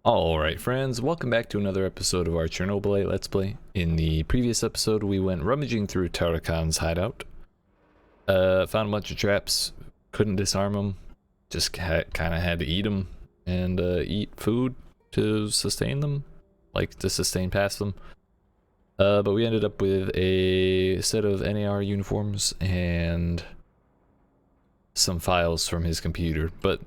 Alright friends, welcome back to another episode of our Chernobylite Let's Play. In the previous episode we went rummaging through Tarakan's hideout. Found a bunch of traps, couldn't disarm them, just kinda had to eat them, and eat food to sustain them, like to sustain past them. But we ended up with a set of NAR uniforms and some files from his computer, but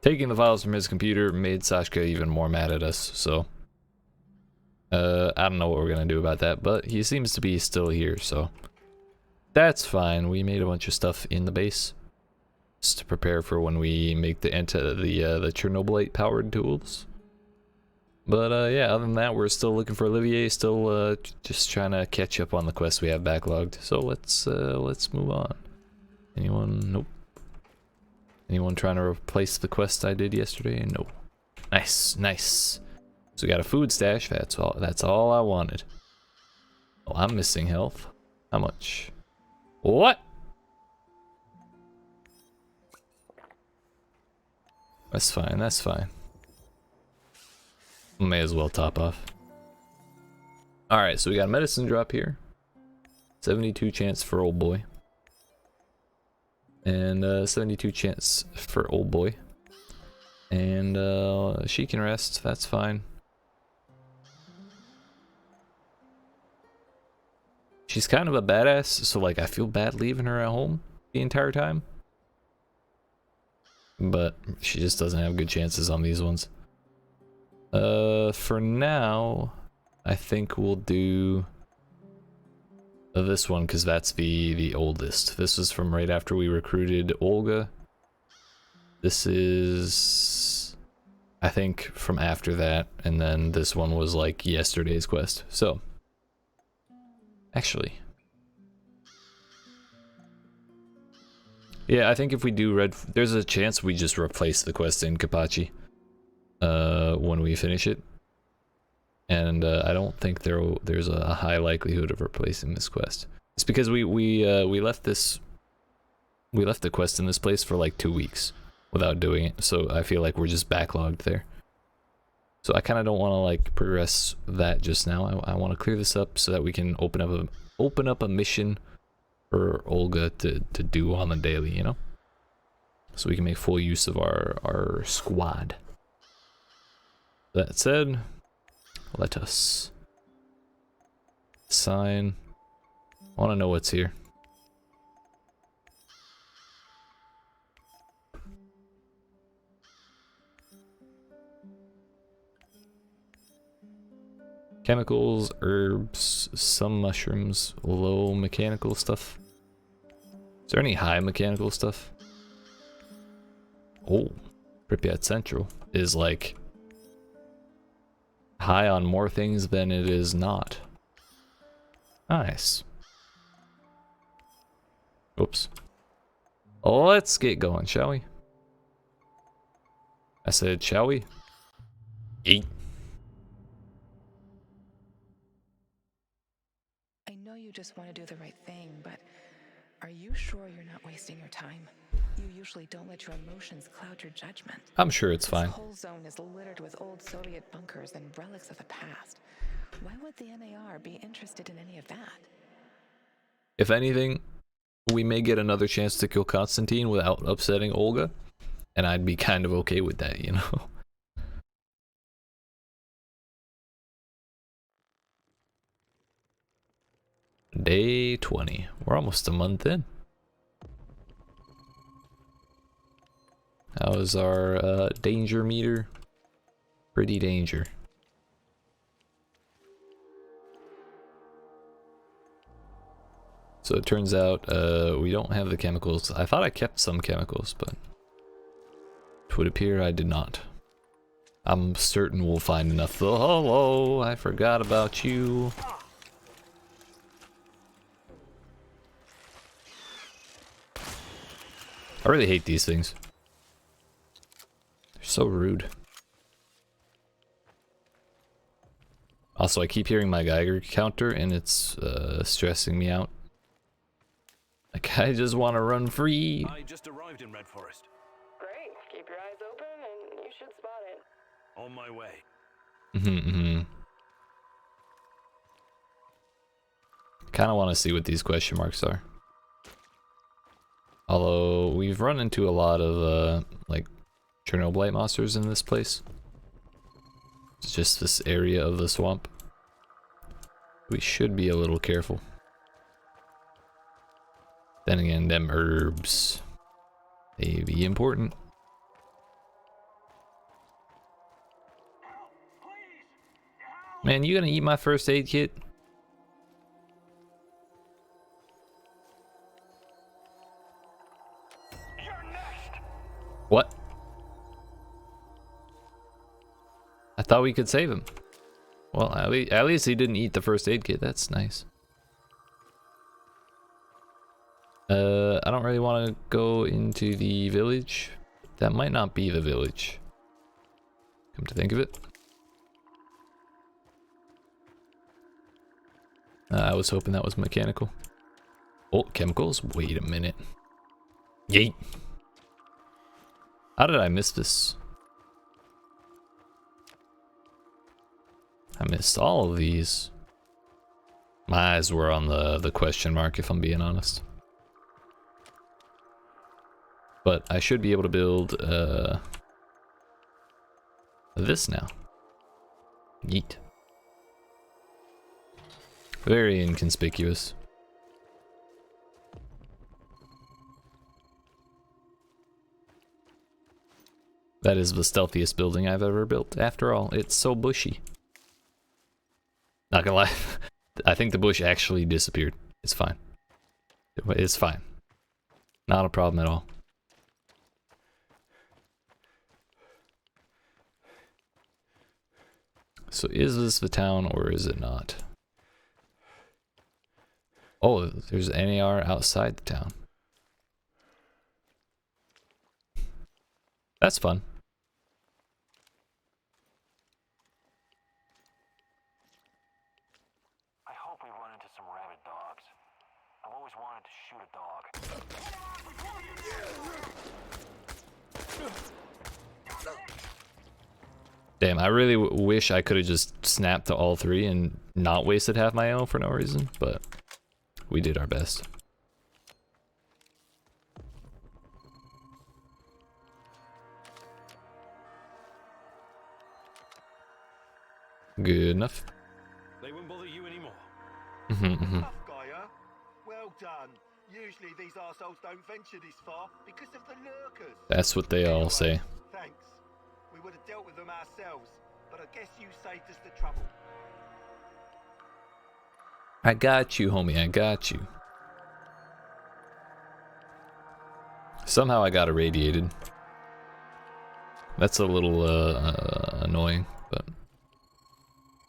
taking the files from his computer made Sashko even more mad at us, so I don't know what we're gonna do about that, but he seems to be still here, so that's fine. We made a bunch of stuff in the base just to prepare for when we make the Chernobylite powered tools. But yeah, other than that, we're still looking for Olivier, still just trying to catch up on the quests we have backlogged. So let's move on. Anyone? Nope. Anyone trying to replace the quest I did yesterday? No. Nice, nice. So we got a food stash. That's all I wanted. Oh, I'm missing health. How much? What? That's fine, that's fine. May as well top off. Alright, so we got a medicine drop here. 72 chance for old boy. And 72 chance for old boy. And she can rest, that's fine. She's kind of a badass, so like I feel bad leaving her at home the entire time. But she just doesn't have good chances on these ones. For now, I think we'll do this one because that's the oldest. This is from right after we recruited Olga. This is, I think, from after that, and then this one was like yesterday's quest. So, actually, yeah, I think if we do red, there's a chance we just replace the quest in Kapachi when we finish it. And I don't think there's a high likelihood of replacing this quest. It's because we left the quest in this place for like 2 weeks without doing it, so I feel like we're just backlogged there. So I kind of don't want to like progress that just now. I want to clear this up so that we can open up a mission for Olga to do on the daily, you know, so we can make full use of our squad. That said, let us sign. I want to know what's here. Chemicals, herbs, some mushrooms, low mechanical stuff. Is there any high mechanical stuff? Oh, Pripyat Central is like high on more things than it is not. Nice. Oops. Let's get going, shall we? I said, shall we? Eat. I know you just want to do the right thing, but are you sure you're not wasting your time? You usually don't let your emotions cloud your judgment. I'm sure it's fine. This whole zone is littered with old Soviet bunkers and relics of the past. Why would the NAR be interested in any of that? If anything, we may get another chance to kill Constantine without upsetting Olga, and I'd be kind of okay with that, you know? Day 20. We're almost a month in. How is our danger meter? Pretty danger. So it turns out we don't have the chemicals. I thought I kept some chemicals, but it would appear I did not. I'm certain we'll find enough though. Hello, I forgot about you. I really hate these things. They're so rude. Also, I keep hearing my Geiger counter and it's stressing me out. Like, I just want to run free. I just arrived in Red Forest. Great. Keep your eyes open and you should spot it. On my way. Kind of want to see what these question marks are. Although we've run into a lot of like Chernobylite monsters in this place. It's just this area of the swamp. We should be a little careful. Then again, them herbs, they be important. Man, you gonna eat my first aid kit? What? I thought we could save him. Well, at least he didn't eat the first aid kit. That's nice. I don't really want to go into the village. That might not be the village. Come to think of it. I was hoping that was mechanical. Oh, chemicals? Wait a minute. Yeet. How did I miss this? I missed all of these. My eyes were on the question mark, if I'm being honest. But I should be able to build this now. Yeet. Very inconspicuous. That is the stealthiest building I've ever built. After all, it's so bushy. Not gonna lie, I think the bush actually disappeared. It's fine. It's fine. Not a problem at all. So is this the town or is it not? Oh, there's an NAR outside the town. That's fun. I hope we run into some rabid dogs. I've always wanted to shoot a dog. Damn, I really wish I could have just snapped to all three and not wasted half my ammo for no reason, but we did our best. Good enough. They won't bother you anymore. Tough guy, huh? Well done. Usually these arseholes don't venture this far because of the lurkers. That's what they all say. Thanks. We would have dealt with them ourselves, but I guess you saved us the trouble. I got you, homie. I got you. Somehow I got irradiated. That's a little annoying, but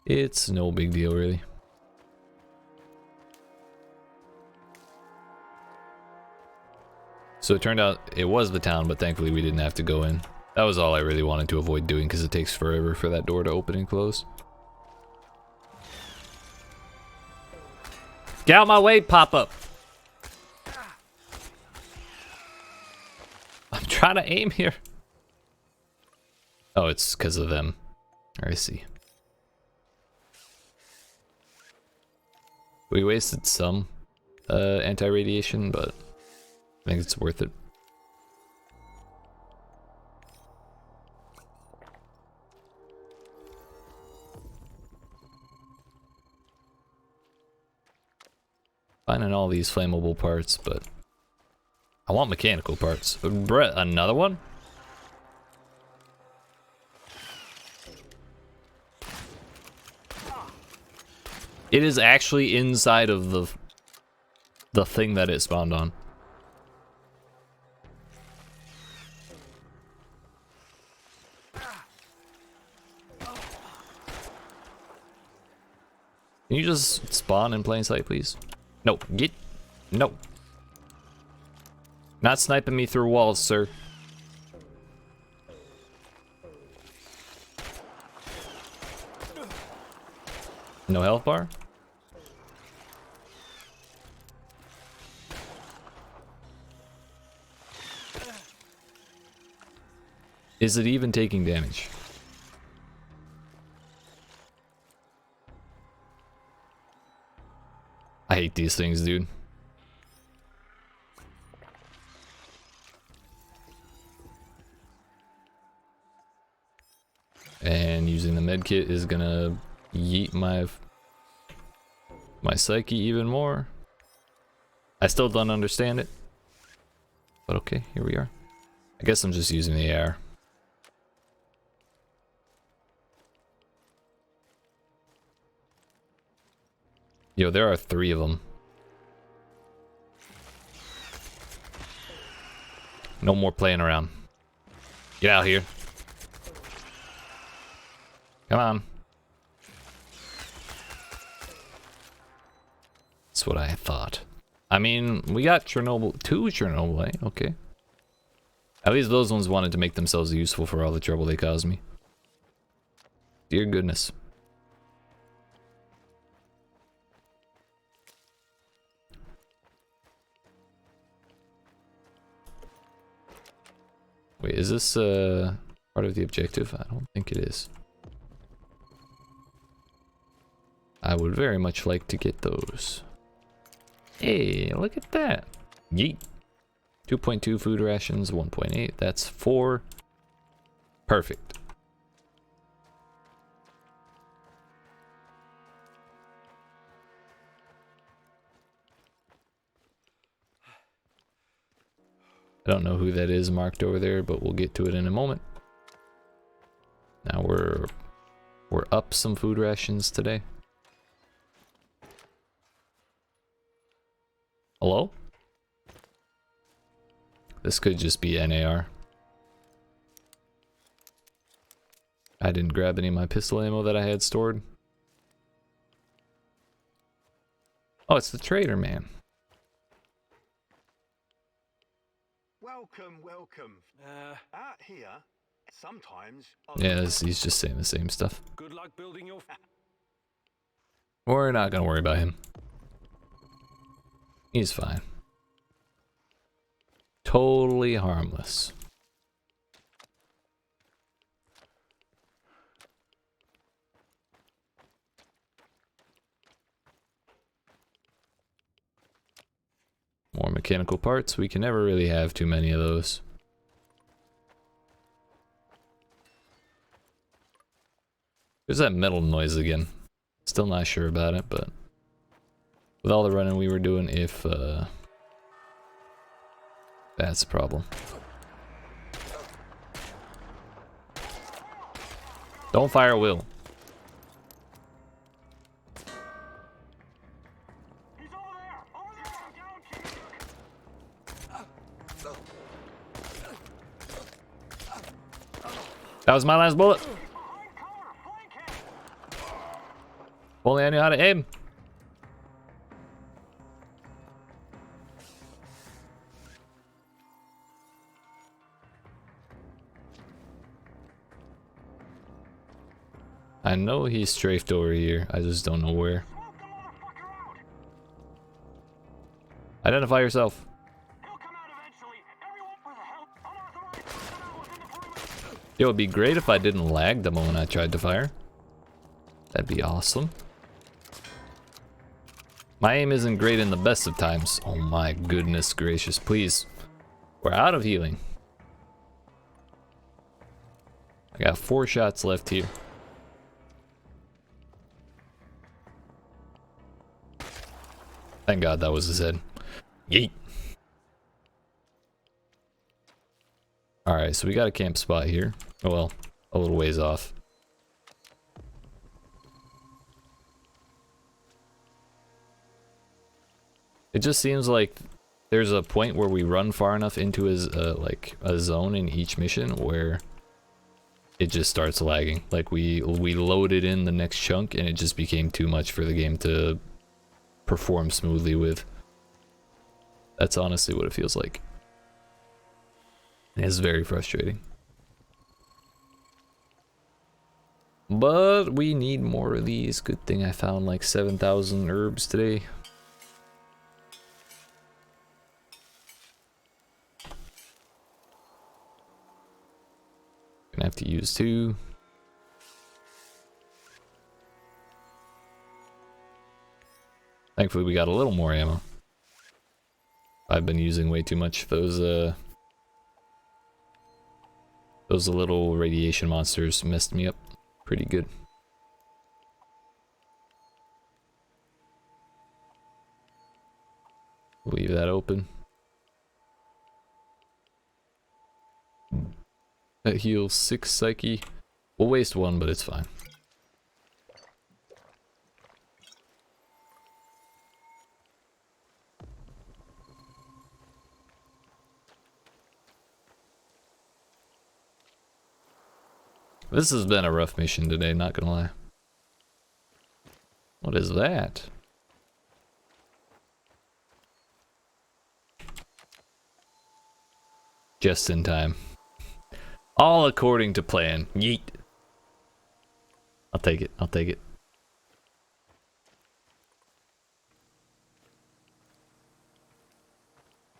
it's no big deal, really. So it turned out it was the town, but thankfully we didn't have to go in. That was all I really wanted to avoid doing because it takes forever for that door to open and close. Get out my way, pop-up! I'm trying to aim here. Oh, it's because of them. I see. We wasted some anti-radiation, but I think it's worth it. Finding all these flammable parts, but I want mechanical parts. Brett, another one? It is actually inside of the thing that it spawned on. Can you just spawn in plain sight, please? No, get... No. Not sniping me through walls, sir. No health bar? Is it even taking damage? hate these things, dude. And using the med kit is gonna yeet my psyche even more. I still don't understand it. But okay, here we are. I guess I'm just using the AR. Yo, there are 3 of them. No more playing around. Get out here. Come on. That's what I thought. I mean, we got two Chernobylite, okay. At least those ones wanted to make themselves useful for all the trouble they caused me. Dear goodness. Wait, is this part of the objective? I don't think it is. I would very much like to get those. Hey, look at that. Yeet. 2.2 food rations, 1.8. That's 4. Perfect. I don't know who that is marked over there, but we'll get to it in a moment. Now we're up some food rations today. Hello? This could just be NAR. I didn't grab any of my pistol ammo that I had stored. Oh, it's the trader man. Welcome, welcome. Out here, sometimes. Yeah, he's just saying the same stuff. Good luck building your. We're not gonna worry about him. He's fine. Totally harmless. More mechanical parts. We can never really have too many of those. There's that metal noise again. Still not sure about it, but with all the running we were doing, if that's a problem. Don't fire Will. That was my last bullet. If only I knew how to aim. I know he's strafed over here. I just don't know where. Identify yourself. It would be great if I didn't lag the moment I tried to fire. That'd be awesome. My aim isn't great in the best of times. Oh my goodness gracious, please. We're out of healing. I got 4 shots left here. Thank God that was his head. Yeet. Alright, so we got a camp spot here. Oh, well, a little ways off. It just seems like there's a point where we run far enough into his like a zone in each mission where it just starts lagging. Like we loaded in the next chunk and it just became too much for the game to perform smoothly with. That's honestly what it feels like. And it's very frustrating. But we need more of these. Good thing I found like 7,000 herbs today. Gonna have to use 2. Thankfully we got a little more ammo. I've been using way too much. Those little radiation monsters messed me up pretty good. Leave that open. That heals 6 psyche. We'll waste 1, but it's fine. This has been a rough mission today, not gonna lie. What is that? Just in time. All according to plan. Yeet. I'll take it. I'll take it.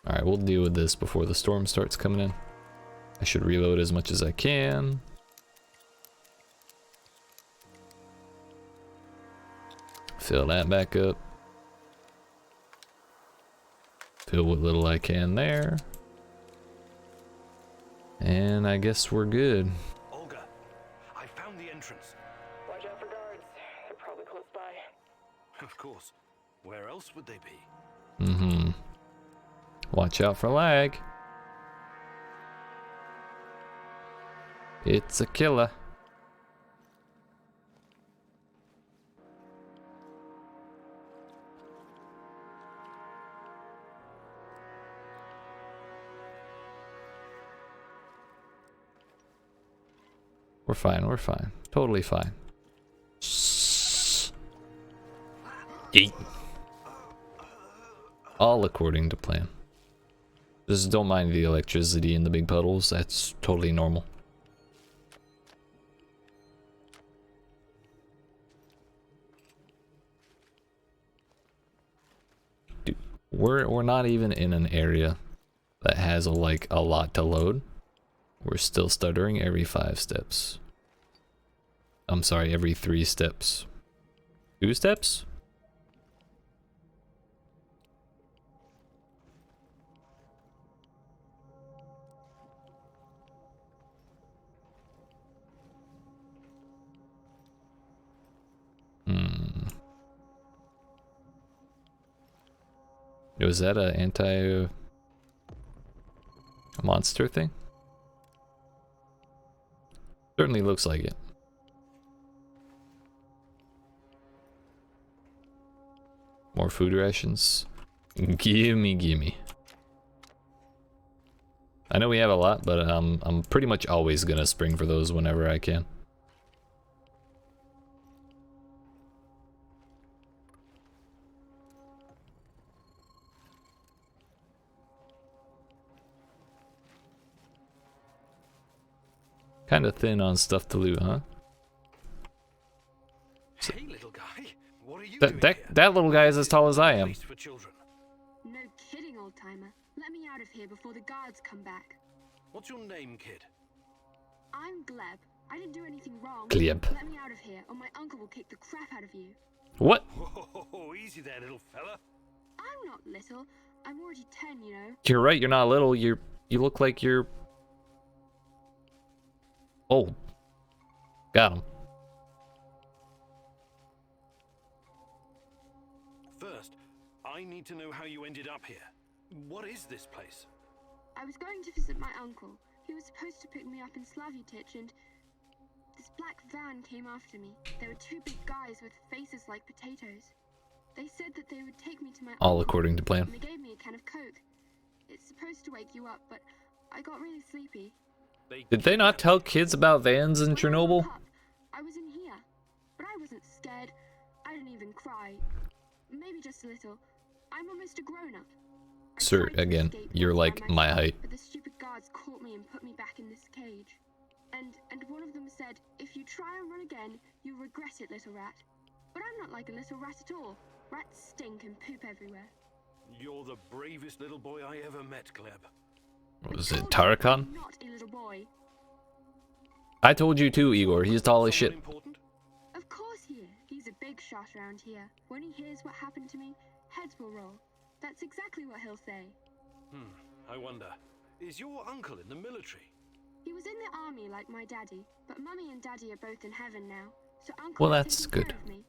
Alright, we'll deal with this before the storm starts coming in. I should reload as much as I can. Fill that back up. Fill what little I can there. And I guess we're good. Olga, I found the entrance. Watch out for guards. They're probably close by. Of course. Where else would they be? Mm-hmm. Watch out for lag. It's a killer. We're fine, we're fine. Totally fine. Yeet. All according to plan. Just don't mind the electricity in the big puddles. That's totally normal. Dude, we're not even in an area that has a lot to load. We're still stuttering every 5 steps. I'm sorry, every 3 steps. 2 steps? Was that an anti-monster thing? Certainly looks like it. More food rations. Gimme, gimme. I know we have a lot, but I'm pretty much always gonna spring for those whenever I can. Kind of thin on stuff to loot, huh? Hey, little guy. What are you doing here? That little guy is as tall as I am. Place for children. No kidding, old timer. Let me out of here before the guards come back. What's your name, kid? I'm Gleb. I didn't do anything wrong. Gleb. Let me out of here, or my uncle will kick the crap out of you. What? Whoa, easy there, little fella. I'm not little. I'm already 10, you know. You're right, you're not little. You look like you're old. Got him. First, I need to know how you ended up here. What is this place? I was going to visit my uncle. He was supposed to pick me up in Slavutich, and this black van came after me. There were 2 big guys with faces like potatoes. They said that they would take me to my All uncle, according to plan. and they gave me a can of Coke. It's supposed to wake you up, but I got really sleepy. Did they not tell kids about vans in When I Chernobyl? woke up, I was in here, but I wasn't scared. I didn't even cry. Maybe just a little. I'm almost a grown-up. I Sir, tried to again, escape you're by like my myself, height. But the stupid guards caught me and put me back in this cage. And one of them said, if you try and run again, you'll regret it, little rat. But I'm not like a little rat at all. Rats stink and poop everywhere. You're the bravest little boy I ever met, Gleb. What was I it, told you Tarakan? I'm not a little boy. I told you too, Igor. He's tall as shit. Someone important? Of course he is. He's a big shot around here. When he hears what happened to me, heads will roll. That's exactly what he'll say. I wonder, is your uncle in the military? He was in the army like my daddy, but Mummy and Daddy are both in heaven now, so Uncle Well, is that's taking good. care of me.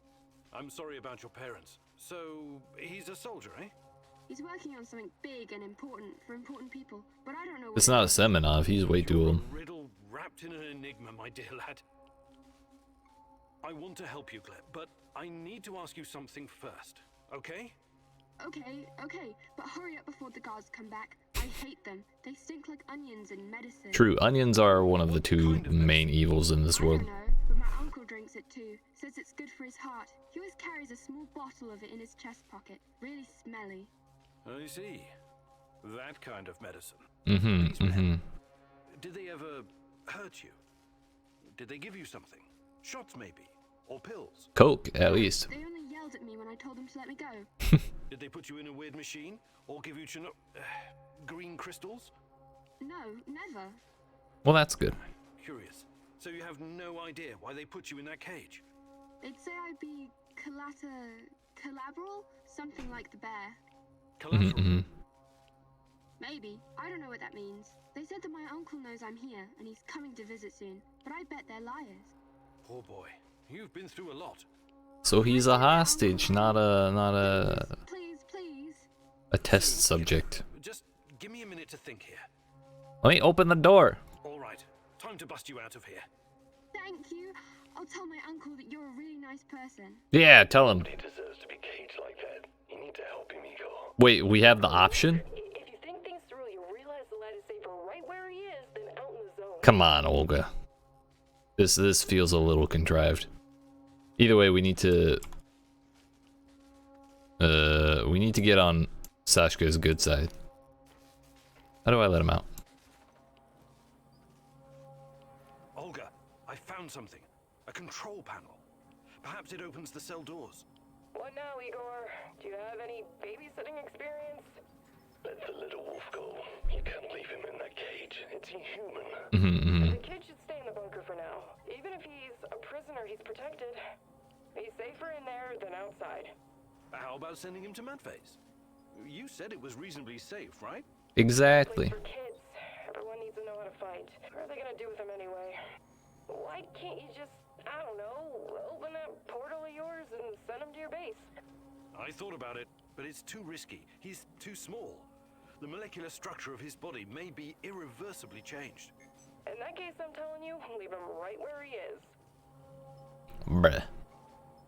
I'm sorry about your parents. So, he's a soldier, eh? He's working on something big and important for important people, but I don't know what It's it not a is. Semenov. He's way too You're old. a riddle wrapped in an enigma, my dear lad. I want to help you, Gleb, but I need to ask you something first, okay? Okay, but hurry up before the guards come back. I hate them. They stink like onions and medicine. True, onions are one of the two main evils in this I world. don't know, but my uncle drinks it too. Says it's good for his heart. He always carries a small bottle of it in his chest pocket. Really smelly. I see. That kind of medicine. Mm-hmm, These men, mm-hmm. did they ever hurt you? Did they give you something? Shots, maybe? Or pills? Coke, at least. They only yelled at me when I told them to let me go. Did they put you in a weird machine? Or give you green crystals? No, never. Well, that's good. Curious. So you have no idea why they put you in that cage? They'd say I'd be collateral? Something like the bear. Collateral? Mm-hmm. Maybe. I don't know what that means. They said that my uncle knows I'm here, and he's coming to visit soon. But I bet they're liars. Poor boy. You've been through a lot. So he's a hostage, not a Please. test subject. Just give me a minute to think here. Let me open the door. All right. Time to bust you out of here. Thank you. I'll tell my uncle that you're a really nice person. Yeah, tell him. He deserves to be caged like that. You need to help him, Igor. Wait, we have the option? If you think things through, you realize the lad is safer right where he is than out in the zone. Come on, Olga. This feels a little contrived. Either way, we need to get on Sashko's good side. How do I let him out? Olga, I found something. A control panel. Perhaps it opens the cell doors. What now, Igor? Do you have any babysitting experience? Let the little wolf go. You can't leave him in that cage. It's inhuman. Mm-hmm. The kid should stay in the bunker for now. Even if he's a prisoner, he's protected. He's safer in there than outside. How about sending him to Mudface? You said it was reasonably safe, right? Exactly. Place for kids. Everyone needs to know how to fight. What are they gonna do with him anyway? Why can't you just, I don't know, open that portal of yours and send him to your base? I thought about it, but it's too risky. He's too small. The molecular structure of his body may be irreversibly changed. In that case, I'm telling you, leave him right where he is. Bruh.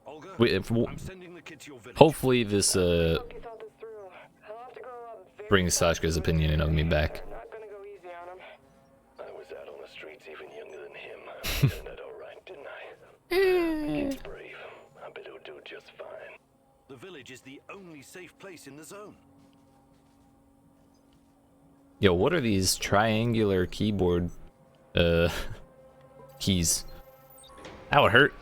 Olga, I'm sending the kid to your village. Hopefully this Hope you thought this through. He'll have to grow up very brings fast Sashko's opinion of me back. Not gonna go easy on him. I was out on the streets even younger than him. I turned out alright, didn't I? The kid's brave. I bet he'll do just fine. The village is the only safe place in the zone. Yo, what are these triangular keyboard keys? That would hurt.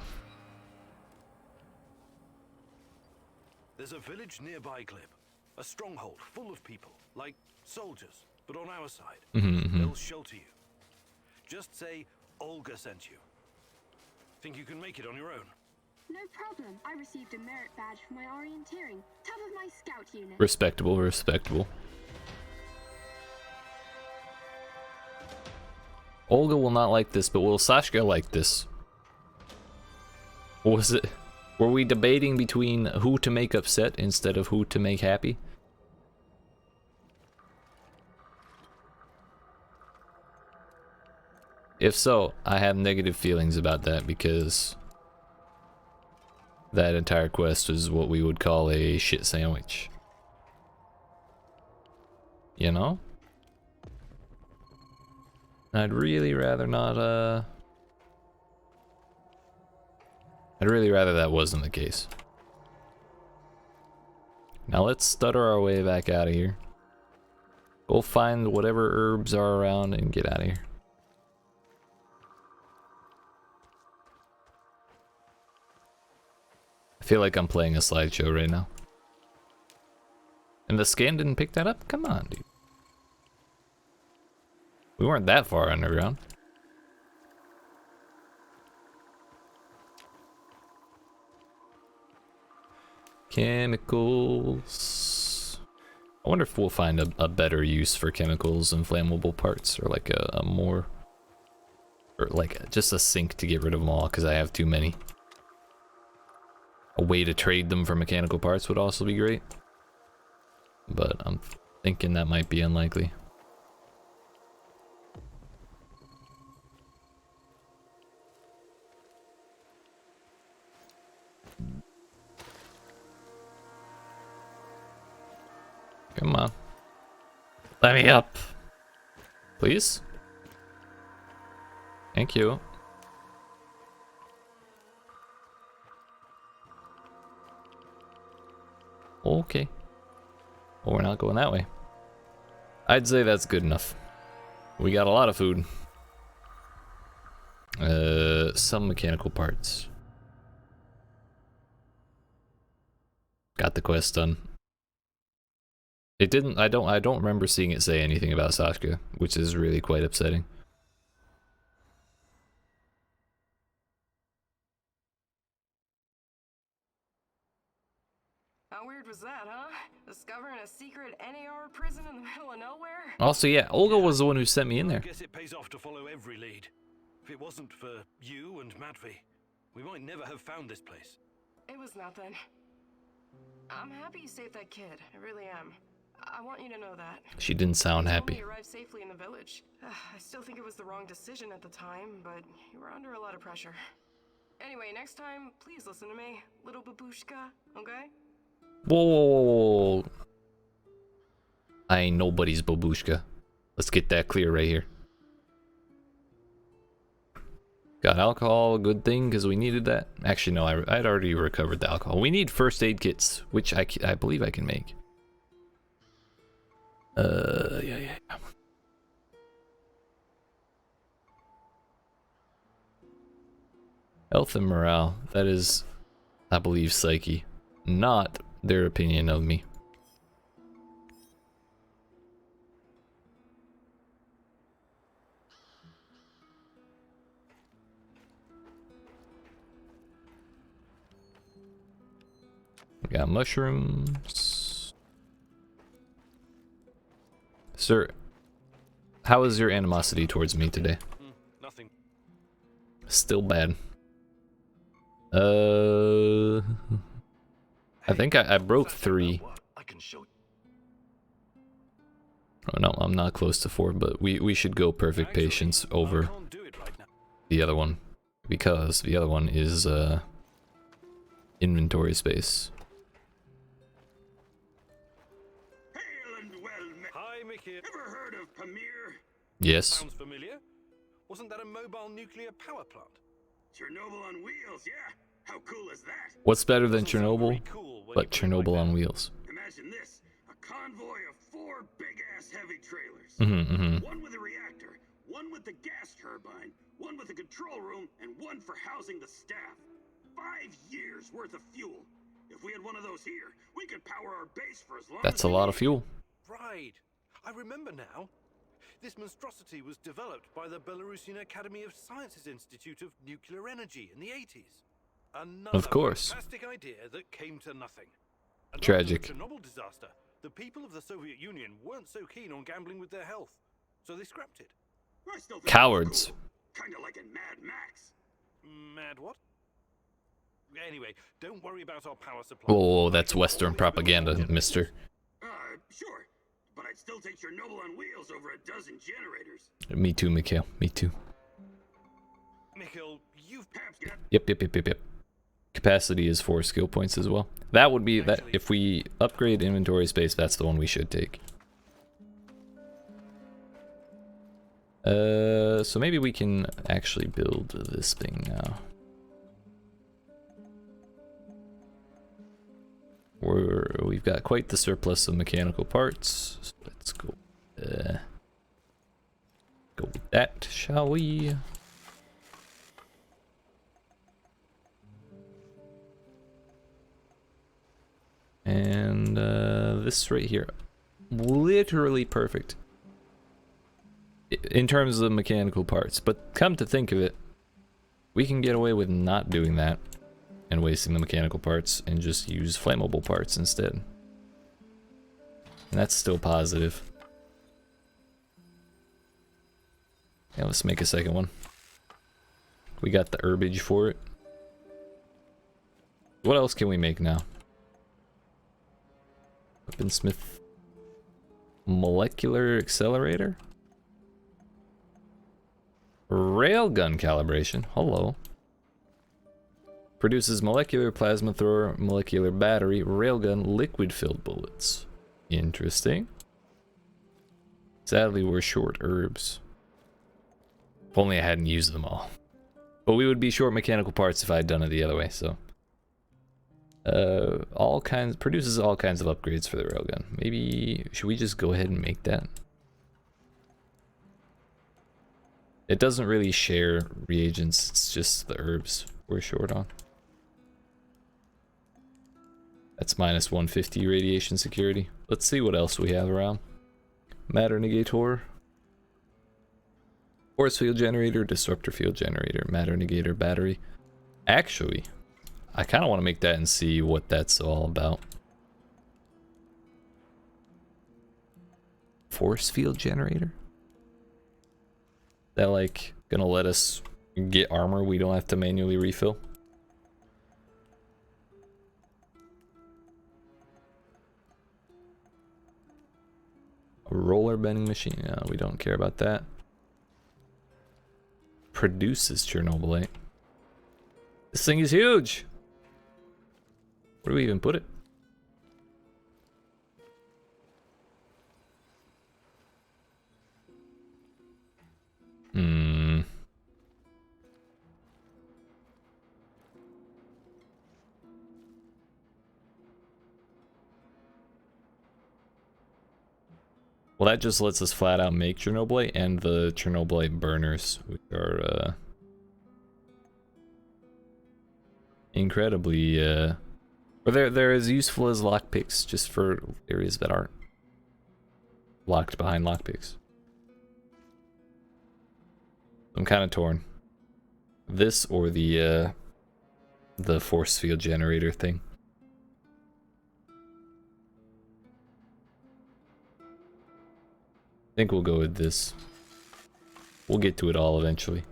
There's a village nearby, Glib. A stronghold full of people, like soldiers, but on our side. They'll shelter you. Just say Olga sent you. Think you can make it on your own? No problem. I received a merit badge for my orienteering. Top of my scout unit. Respectable, respectable. Olga will not like this, but will Sashka like this? What was it? Were we debating between who to make upset instead of who to make happy? If so, I have negative feelings about that because that entire quest was what we would call a shit sandwich. You know? I'd really rather not, I'd really rather that wasn't the case. Now let's stutter our way back out of here. Go find whatever herbs are around and get out of here. I feel like I'm playing a slideshow right now. And the scan didn't pick that up? Come on, dude. We weren't that far underground. Chemicals. I wonder if we'll find a better use for chemicals and flammable parts, or like a more, or like just a sink to get rid of them all because I have too many. A way to trade them for mechanical parts would also be great, but I'm thinking that might be unlikely. Come on. Let me up. Please? Thank you. Okay. Well, we're not going that way. I'd say that's good enough. We got a lot of food. Some mechanical parts. Got the quest done. It didn't, I don't remember seeing it say anything about Sashko, which is really quite upsetting. How weird was that, huh? Discovering a secret NAR prison in the middle of nowhere? Also, yeah, Olga was the one who sent me in there. I guess it pays off to follow every lead. If it wasn't for you and Madvi, we might never have found this place. It was nothing. I'm happy you saved that kid. I really am. I want you to know that. She didn't sound happy. You arrived safely in the village. I still think it was the wrong decision at the time, but you were under a lot of pressure. Anyway, next time, please listen to me, little babushka, okay? Whoa, whoa, whoa, whoa. I ain't nobody's babushka. Let's get that clear right here. Got alcohol, a good thing, because we needed that. Actually, no, I'd already recovered the alcohol. We need first aid kits, which I believe I can make. Yeah. Health and morale. That is, I believe, psyche. Not their opinion of me. We got mushrooms. Sir, how is your animosity towards me today? Nothing. Still bad. I think I broke 3. I can show you. Oh no, I'm not close to 4, but we should go perfect patience over the other one, because the other one is inventory space. Hail and well met. Hi, Mickey. Ever heard of Pamir? Yes. Sounds familiar. Wasn't that a mobile nuclear power plant? Chernobyl on wheels, yeah. How cool is that? What's better than Doesn't sound very Chernobyl? cool when But you put it Chernobyl like on that. wheels. Imagine this, a convoy of 4 big-ass heavy trailers. Mm-hmm. One with a reactor, one with the gas turbine, one with a control room, and one for housing the staff. 5 years worth of fuel. If we had one of those here, we could power our base for as long That's as a we lot of need. fuel. Right. I remember now. This monstrosity was developed by the Belarusian Academy of Sciences Institute of Nuclear Energy in the 80s. Another Of course. fantastic idea that came to nothing. And Tragic. after the Chernobyl disaster, the people of the Soviet Union weren't so keen on gambling with their health, so they scrapped it. I still think Cowards. Cool. Kinda like in Mad Max. Mad what? Anyway, don't worry about our power supply. Oh, I that's can Western always build propaganda, more mister. Sure. But I'd still take Chernobyl on wheels over a dozen generators. Me too, Mikhail. Me too. Mikhail, you've Perhaps got Yep. Capacity is 4 skill points as well. That would be that. If we upgrade inventory space, that's the one we should take. So maybe we can actually build this thing now. We've got quite the surplus of mechanical parts. So let's go. Go with that, shall we? And this right here, literally perfect in terms of mechanical parts. But come to think of it, we can get away with not doing that and wasting the mechanical parts and just use flammable parts instead. And that's still positive. Yeah, let's make a second one. We got the herbage for it. What else can we make now? Weaponsmith molecular accelerator? Railgun calibration. Hello. Produces molecular plasma thrower, molecular battery, railgun, liquid-filled bullets. Interesting. Sadly, we're short herbs. If only I hadn't used them all. But we would be short mechanical parts if I had done it the other way, so. Produces all kinds of upgrades for the railgun. Maybe, should we just go ahead and make that? It doesn't really share reagents, it's just the herbs we're short on. That's minus 150 radiation security. Let's see what else we have around. Matter negator. Force field generator, disruptor field generator, matter negator, battery. Actually, I kind of want to make that and see what that's all about. Force field generator? That like gonna let us get armor we don't have to manually refill? A roller bending machine? No, we don't care about that. Produces Chernobylite. This thing is huge! Where do we even put it? Well, that just lets us flat out make Chernobylite and the Chernobylite burners, which are incredibly or they're as useful as lockpicks, just for areas that aren't locked behind lockpicks. I'm kind of torn. This or the force field generator thing. I think we'll go with this. We'll get to it all eventually.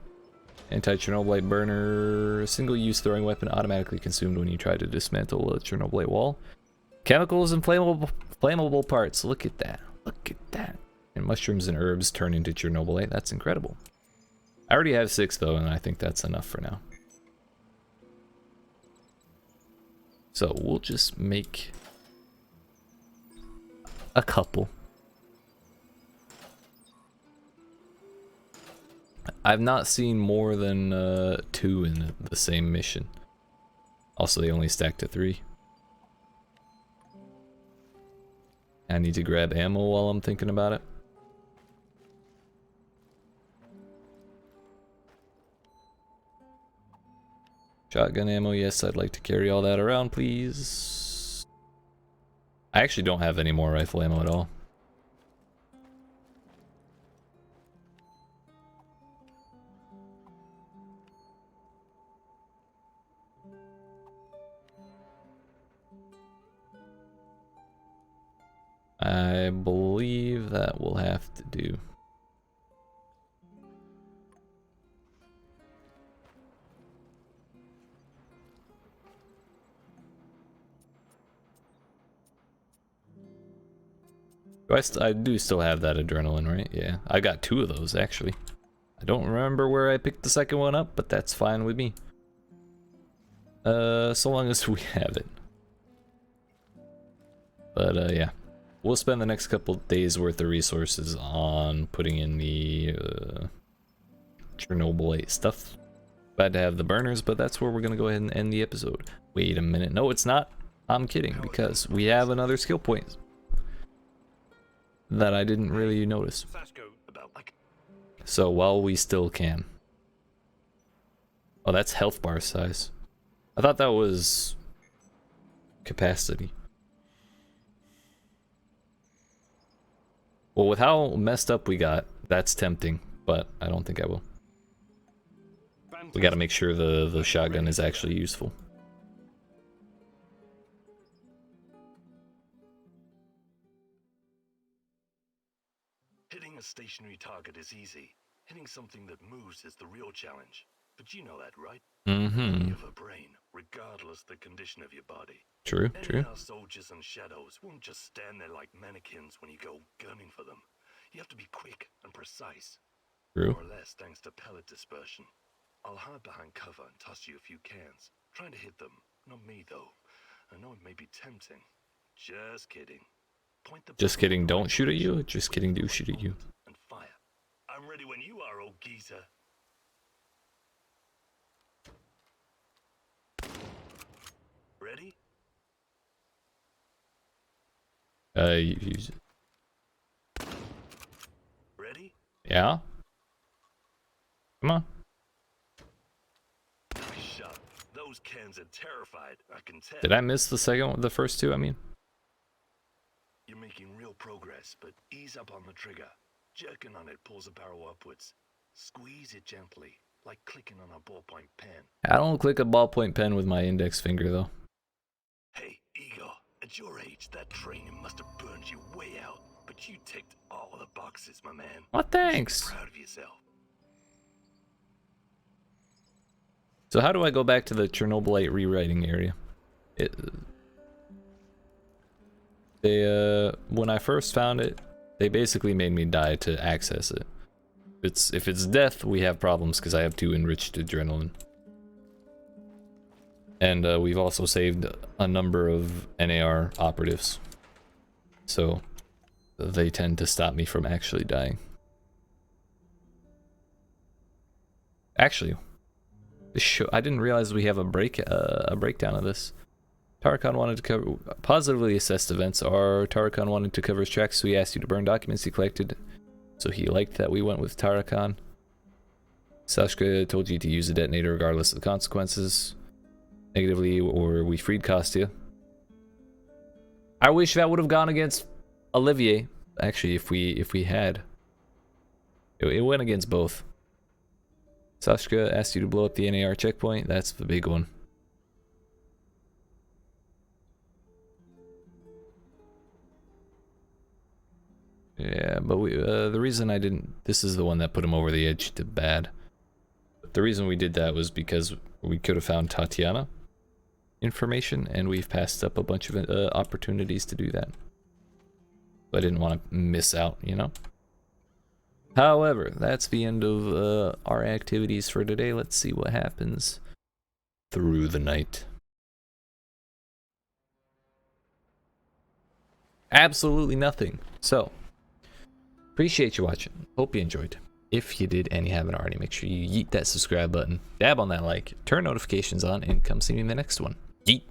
Anti-Chernobylite burner. Single-use throwing weapon automatically consumed when you try to dismantle a Chernobylite wall. Chemicals and flammable parts. Look at that. Look at that. And mushrooms and herbs turn into Chernobylite. That's incredible. I already have 6 though, and I think that's enough for now. So we'll just make a couple. I've not seen more than 2 in the same mission. Also, they only stack to 3. I need to grab ammo while I'm thinking about it. Shotgun ammo, yes, I'd like to carry all that around, please. I actually don't have any more rifle ammo at all. I believe that will have to do. I do still have that adrenaline, right? Yeah, I got 2 of those actually. I don't remember where I picked the second one up, but that's fine with me. So long as we have it. But yeah. We'll spend the next couple days worth of resources on putting in the Chernobylite stuff. Glad to have the burners, but that's where we're gonna go ahead and end the episode. Wait a minute, no it's not. I'm kidding, because we have another skill point that I didn't really notice. So while we still can. Oh, that's health bar size. I thought that was capacity. Well, with how messed up we got, that's tempting, but I don't think I will. We gotta make sure the shotgun is actually useful. a stationary target is easy. Hitting something that moves is the real challenge. But you know that, right? Mm-hmm. You have a brain, regardless the condition of your body. True, true. Our soldiers and shadows won't just stand there like mannequins when you go gunning for them. You have to be quick and precise. True. More or less thanks to pellet dispersion. I'll hide behind cover and toss you a few cans. Trying to hit them. Not me, though. I know it may be tempting. Just kidding. Point the Just kidding, don't shoot at you. Just kidding, do shoot at you. and fire. I'm ready when you are, old geezer. Ready? Use it. Ready? Yeah? Come on. Nice shot. Those cans are terrified, I can tell. Did I miss the second one, the first two, I mean? You're making real progress, but ease up on the trigger. Jerking on it pulls the barrel upwards. Squeeze it gently, like clicking on a ballpoint pen. I don't click a ballpoint pen with my index finger, though. Hey, Igor, at your age, that training must have burned you way out. But you ticked all the boxes, my man. Well, thanks. You should be proud of yourself. So how do I go back to the Chernobylite rewriting area? When I first found it, they basically made me die to access it. If it's death, we have problems because I have 2 enriched adrenaline. And we've also saved a number of NAR operatives. So they tend to stop me from actually dying. Actually, this show, I didn't realize we have a breakdown of this. Tarakan wanted to cover positively assessed events. Tarakan wanted to cover his tracks, so he asked you to burn documents he collected. So he liked that we went with Tarakan. Sashko told you to use the detonator regardless of the consequences. Negatively, or we freed Kostya. I wish that would have gone against Olivier. Actually, if we had, it went against both. Sashka asked you to blow up the NAR checkpoint. That's the big one. Yeah, but the reason I didn't, this is the one that put him over the edge to bad. But the reason we did that was because we could have found Tatiana information, and we've passed up a bunch of opportunities to do that. I didn't want to miss out, you know? However, that's the end of our activities for today. Let's see what happens through the night. Absolutely nothing. So, appreciate you watching. Hope you enjoyed. If you did and you haven't already, make sure you yeet that subscribe button, dab on that like, turn notifications on, and come see me in the next one. Yeet!